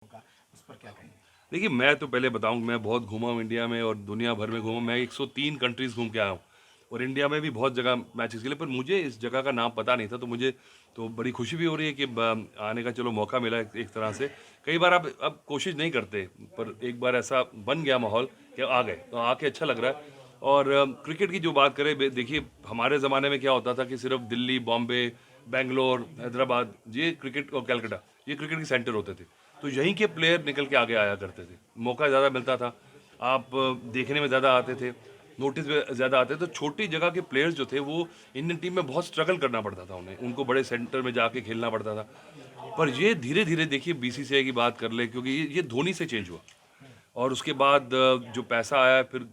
होगा, उस पर क्या कहेंगे? देखिए, मैं तो पहले बताऊँ, मैं बहुत घूमा हूँ इंडिया में और दुनिया भर में घूमा हूँ। मैं 103 कंट्रीज़ घूम के आया हूँ और इंडिया में भी बहुत जगह मैचेस खेले, पर मुझे इस जगह का नाम पता नहीं था, तो मुझे तो बड़ी खुशी भी हो रही है कि आने का चलो मौका मिला एक तरह से। कई बार आप अब कोशिश नहीं करते, पर एक बार ऐसा बन गया माहौल कि आ गए, तो आके अच्छा लग रहा है। और क्रिकेट की जो बात करें, देखिए हमारे ज़माने में क्या होता था कि सिर्फ दिल्ली, बॉम्बे, बैंगलोर, हैदराबाद, ये क्रिकेट और कलकत्ता, ये क्रिकेट के सेंटर होते थे। तो यहीं के प्लेयर निकल के आगे आया करते थे, मौका ज़्यादा मिलता था, आप देखने में ज़्यादा आते थे, नोटिस में ज़्यादा आते थे। तो छोटी जगह के प्लेयर्स जो थे वो इंडियन टीम में बहुत स्ट्रगल करना पड़ता था उन्हें, उनको बड़े सेंटर में जाके खेलना पड़ता था। पर ये धीरे धीरे देखिए, बीसीसीआई की बात कर ले, क्योंकि ये धोनी से चेंज हुआ और उसके बाद जो पैसा आया, फिर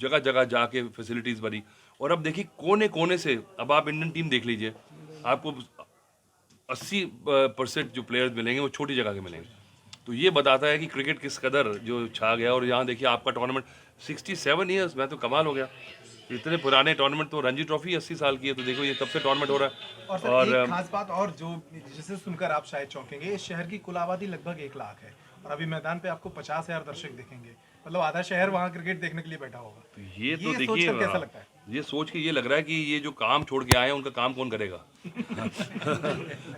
जगह जगह जाके फैसिलिटीज़ बनी। और अब देखिए कोने कोने से, अब आप इंडियन टीम देख लीजिए, आपको 80% जो प्लेयर्स मिलेंगे वो छोटी जगह के मिलेंगे। तो ये बताता है कि क्रिकेट किस कदर जो छा गया। और यहाँ देखिए आपका टूर्नामेंट 67 ईयर्स में, तो कमाल हो गया। इतने पुराने टूर्नामेंट, तो रणजी ट्रॉफी 80 साल की है, तो देखो ये तब से टूर्नामेंट हो रहा और है। सर और एक खास बात और जो जिसे सुनकर आप शायद चौंकेंगे, इस शहर की कुल आबादी लगभग 1 लाख है और अभी मैदान पे आपको 50,000 दर्शक दिखेंगे। मतलब आधा शहर वहाँ क्रिकेट देखने के लिए बैठा होगा। तो ये तो ये देखिए, सोचकर कैसा लगता है? ये सोच के ये लग रहा है कि ये जो काम छोड़ के आए हैं उनका काम कौन करेगा।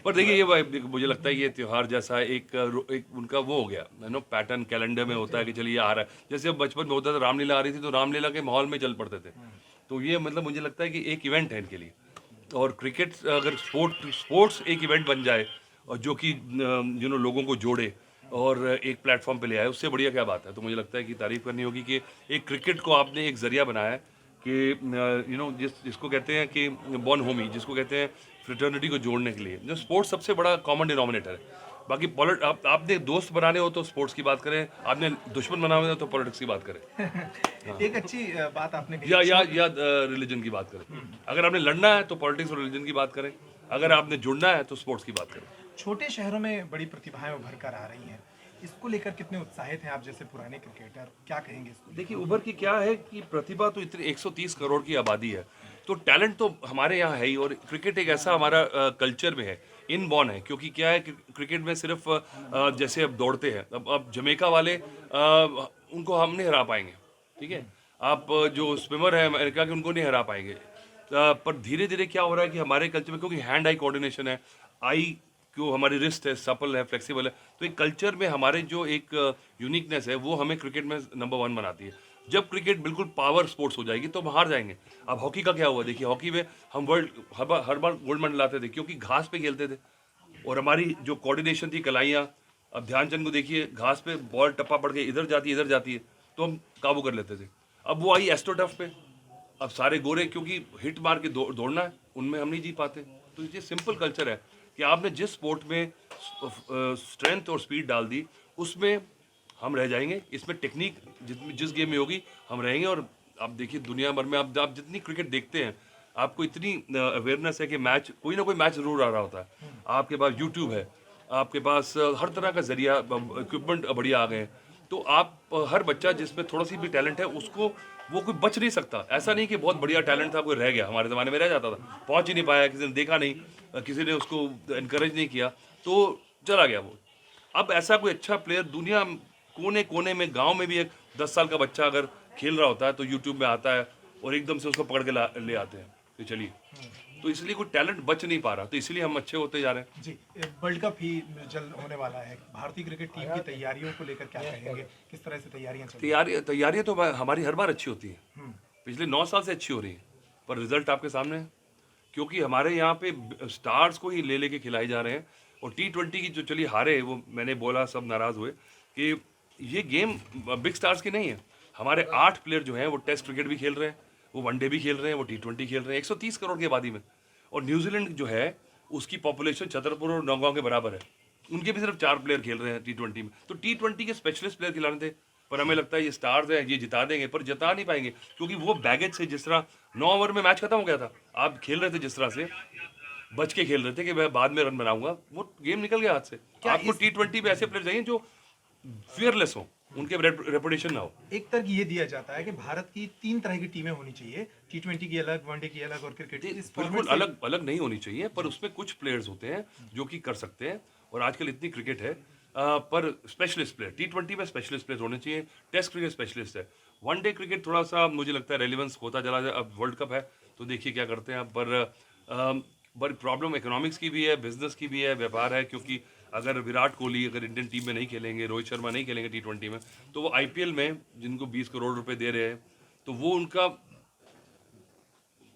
पर देखिए ये मुझे लगता है ये त्योहार जैसा एक उनका वो हो गया, नो पैटर्न कैलेंडर में होता है कि चलिए आ रहा है। जैसे अब बचपन में होता था, रामलीला आ रही थी तो रामलीला के माहौल में चल पड़ते थे। तो ये मतलब मुझे लगता है कि एक इवेंट है इनके लिए। और क्रिकेट अगर स्पोर्ट्स एक इवेंट बन जाए और जो कि लोगों को जोड़े और एक प्लेटफॉर्म पे ले आए, उससे बढ़िया क्या बात है। तो मुझे लगता है कि तारीफ करनी होगी कि एक क्रिकेट को आपने एक जरिया बनाया है कि जिसको कहते हैं कि बॉन होमी, जिसको कहते हैं फ्रेटर्निटी को जोड़ने के लिए। जो स्पोर्ट्स सबसे बड़ा कॉमन डिनोमिनेटर है। बाकी आपने दोस्त बनाने हो तो स्पोर्ट्स की बात करें, आपने दुश्मन बनाने हो तो पॉलिटिक्स की बात करें। हाँ। एक अच्छी बात आपने कही, या रिलीजन की बात करें। अगर आपने लड़ना है तो पॉलिटिक्स और रिलीजन की बात करें, अगर आपने जुड़ना है तो स्पोर्ट्स की बात करें। छोटे शहरों में बड़ी प्रतिभाएं उभर कर आ रही हैं। इसको लेकर कितने उत्साहित हैं आप जैसे पुराने क्रिकेटर, क्या कहेंगे इसको देखिए लेकर? उभर की क्या है कि प्रतिभा तो इतनी 130 करोड़ की आबादी है, तो टैलेंट तो हमारे यहाँ है ही। और क्रिकेट एक ऐसा हमारा कल्चर में है, इनबॉर्न है। क्योंकि क्या है कि क्रिकेट में सिर्फ जैसे अब दौड़ते हैं, अब जमेका वाले उनको हम नहीं हरा पाएंगे, ठीक है। आप जो स्विमर है अमेरिका के, उनको नहीं हरा पाएंगे। पर धीरे धीरे क्या हो रहा है कि हमारे कल्चर में, क्योंकि हैंड आई कोऑर्डिनेशन है, आई जो हमारी रिस्ट है, सपल है, फ्लेक्सिबल है, तो एक कल्चर में हमारे जो एक यूनिकनेस है वो हमें क्रिकेट में नंबर वन बनाती है। जब क्रिकेट बिल्कुल पावर स्पोर्ट्स हो जाएगी तो हम हार जाएंगे। अब हॉकी का क्या हुआ, देखिए हॉकी में हम वर्ल्ड हर बार गोल्ड मेडल लाते थे, क्योंकि घास पे खेलते थे और हमारी जो कोऑर्डिनेशन थी, कलाइयाँ। अब ध्यानचंद को देखिए, घास पे बॉल टप्पा पड़ के इधर जाती है, तो हम काबू कर लेते थे। अब वो आई एस्ट्रोटर्फ पे, अब सारे गोरे, क्योंकि हिट मार के दौड़ना है, उनमें हम नहीं जीत पाते। तो ये सिंपल कल्चर है कि आपने जिस स्पोर्ट में स्ट्रेंथ और स्पीड डाल दी, उसमें हम रह जाएंगे। इसमें टेक्निक जिस गेम में होगी हम रहेंगे। और आप देखिए दुनिया भर में आप जितनी क्रिकेट देखते हैं, आपको इतनी अवेयरनेस है कि मैच, कोई ना कोई मैच जरूर आ रहा होता है। आपके पास यूट्यूब है, आपके पास हर तरह का जरिया, इक्विपमेंट बढ़िया आ गए हैं। तो आप हर बच्चा जिसमें थोड़ा सी भी टैलेंट है, उसको वो कोई बच नहीं सकता। ऐसा नहीं कि बहुत बढ़िया टैलेंट था, कोई रह गया, हमारे ज़माने में रह जाता था, पहुंच ही नहीं पाया, किसी ने देखा नहीं, किसी ने उसको इनकरेज नहीं किया, तो चला गया वो। अब ऐसा कोई अच्छा प्लेयर दुनिया कोने कोने में, गांव में भी एक 10 साल का बच्चा अगर खेल रहा होता है तो यूट्यूब में आता है और एकदम से उसको पकड़ के ले आते हैं कि चलिए। तो इसलिए कोई टैलेंट बच नहीं पा रहा, तो इसलिए हम अच्छे होते जा रहे हैं। जी, वर्ल्ड कप ही जल्द होने वाला है। भारतीय क्रिकेट टीम की तैयारियों को लेकर क्या कहेंगे? किस तरह से तैयारियां चल रही तैयारियां तो हमारी हर बार अच्छी होती है, हैं? पिछले 9 साल से अच्छी हो रही है। पर रिजल्ट आपके सामने है, क्योंकि हमारे यहाँ पे स्टार्स को ही ले लेके खिलाए जा रहे हैं। और T20 की जो चली हारे, वो मैंने बोला, सब नाराज हुए कि ये गेम बिग स्टार्स की नहीं है। हमारे 8 प्लेयर जो हैं वो टेस्ट क्रिकेट भी खेल रहे हैं, वो वनडे भी खेल रहे हैं, वो T20 खेल रहे हैं, 130 करोड़ की आबादी में। और न्यूजीलैंड जो है उसकी पॉपुलेशन छतरपुर और नौगांव के बराबर है, उनके भी सिर्फ 4 प्लेयर खेल रहे हैं T20 में। तो T20 के स्पेशलिस्ट प्लेयर खिलाने थे, पर हमें लगता है ये स्टार्स हैं, ये जिता देंगे, पर जिता नहीं पाएंगे। क्योंकि वो बैगेज से, जिस तरह 9 ओवर में मैच खत्म हो गया था, आप खेल रहे थे जिस तरह से, बच के खेल रहे थे कि मैं बाद में रन बनाऊंगा, वो गेम निकल गया हाथ से। आपको T20 पे ऐसे प्लेयर चाहिए जो फियरलेस हो, उनके रेपुटेशन ना हो। एक तर्क ये दिया जाता है कि भारत की 3 तरह की टीमें होनी चाहिए, T20 की अलग, वनडे की अलग और क्रिकेट की। इस बिल्कुल फॉर्मेट से अलग अलग नहीं होनी चाहिए, पर उसमें कुछ प्लेयर्स होते हैं जो कि कर सकते हैं। और आजकल इतनी क्रिकेट है, पर स्पेशलिस्ट प्लेयर, T20 में स्पेशलिस्ट प्लेयर होने चाहिए, टेस्ट क्रिकेट स्पेशलिस्ट है। वनडे क्रिकेट थोड़ा सा मुझे लगता है रेलिवेंस होता चला जाए, अब वर्ल्ड कप है तो देखिए क्या करते हैं। पर प्रॉब्लम इकोनॉमिक्स की भी है, बिजनेस की भी है, व्यापार है, क्योंकि अगर विराट कोहली अगर इंडियन टीम में नहीं खेलेंगे, रोहित शर्मा नहीं खेलेंगे T20 में, तो वो IPL में जिनको 20 करोड़ रुपए दे रहे हैं, तो वो उनका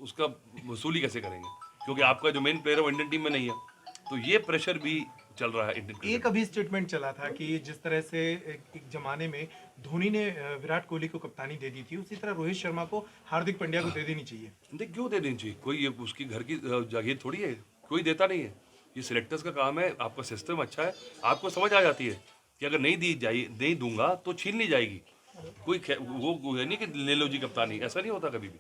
उसका वसूली कैसे करेंगे, क्योंकि आपका जो मेन प्लेयर है वो इंडियन टीम में नहीं है। तो ये प्रेशर भी चल रहा है इंडियन क्रिकेट। एक अभी स्टेटमेंट चला था कि जिस तरह से एक जमाने में धोनी ने विराट कोहली को कप्तानी दे दी थी, उसी तरह रोहित शर्मा को हार्दिक पांड्या को दे देनी चाहिए। देख क्यों दे देनी चाहिए, कोई ये उसकी घर की जागीर थोड़ी है, कोई देता नहीं है। ये सिलेक्टर्स का काम है, आपका सिस्टम अच्छा है, आपको समझ आ जाती है कि अगर नहीं दूंगा तो छीन ली जाएगी। वो है नहीं कि ले लो जी कप्तानी, ऐसा नहीं होता कभी भी।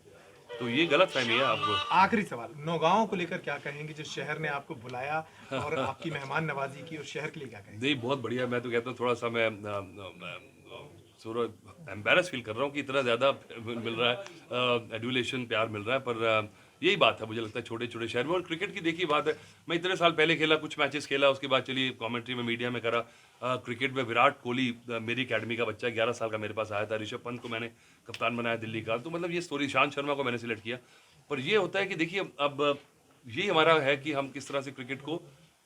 तो ये गलत फहमी है आपको। आखिरी सवाल, नौगांव को लेकर क्या कहेंगे, जिस शहर ने आपको बुलाया और आपकी मेहमान नवाजी की, उस शहर के लिए क्या कहेंगे? नहीं, बहुत बढ़िया। मैं तो कहता हूँ थोड़ा सा मैं एम्बेरस फील कर रहा हूँ कि इतना ज़्यादा मिल रहा है, एडुलेशन प्यार मिल रहा है। पर यही बात है, मुझे लगता है छोटे छोटे शहर में। और क्रिकेट की देखिए बात है, मैं इतने साल पहले खेला, कुछ मैचेस खेला, उसके बाद चलिए कमेंट्री में मीडिया में करा। क्रिकेट में विराट कोहली मेरी अकेडमी का बच्चा 11 साल का मेरे पास आया था, ऋषभ पंत को मैंने कप्तान बनाया दिल्ली का, तो मतलब ये स्टोरी, ईशांत शर्मा को मैंने सिलेक्ट किया। पर ये होता है कि देखिए अब यही हमारा है कि हम किस तरह से क्रिकेट को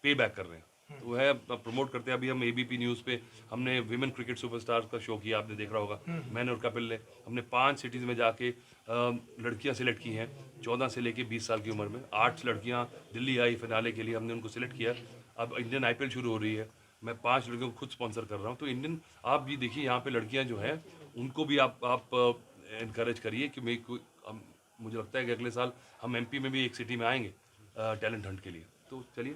पे बैक कर रहे हैं, तो वह प्रमोट करते हैं। अभी हम ABP न्यूज़ पे हमने विमेन क्रिकेट सुपरस्टार्स का शो किया, आपने देख रहा होगा। मैंने और कपिल ने, हमने 5 सिटीज़ में जाके लड़कियां सिलेक्ट की हैं 14 से लेके 20 साल की उम्र में। 8 लड़कियां दिल्ली आई फिनाले के लिए, हमने उनको सिलेक्ट किया। अब इंडियन IPL शुरू हो रही है, मैं 5 लड़कियों को खुद स्पॉन्सर कर रहा हूँ। तो इंडियन, आप भी देखिए यहाँ पे लड़कियाँ जो हैं उनको भी आप इनकरेज करिए कि मुझे लगता है कि अगले साल हम MP में भी एक सिटी में आएंगे टैलेंट हंट के लिए। तो चलिए।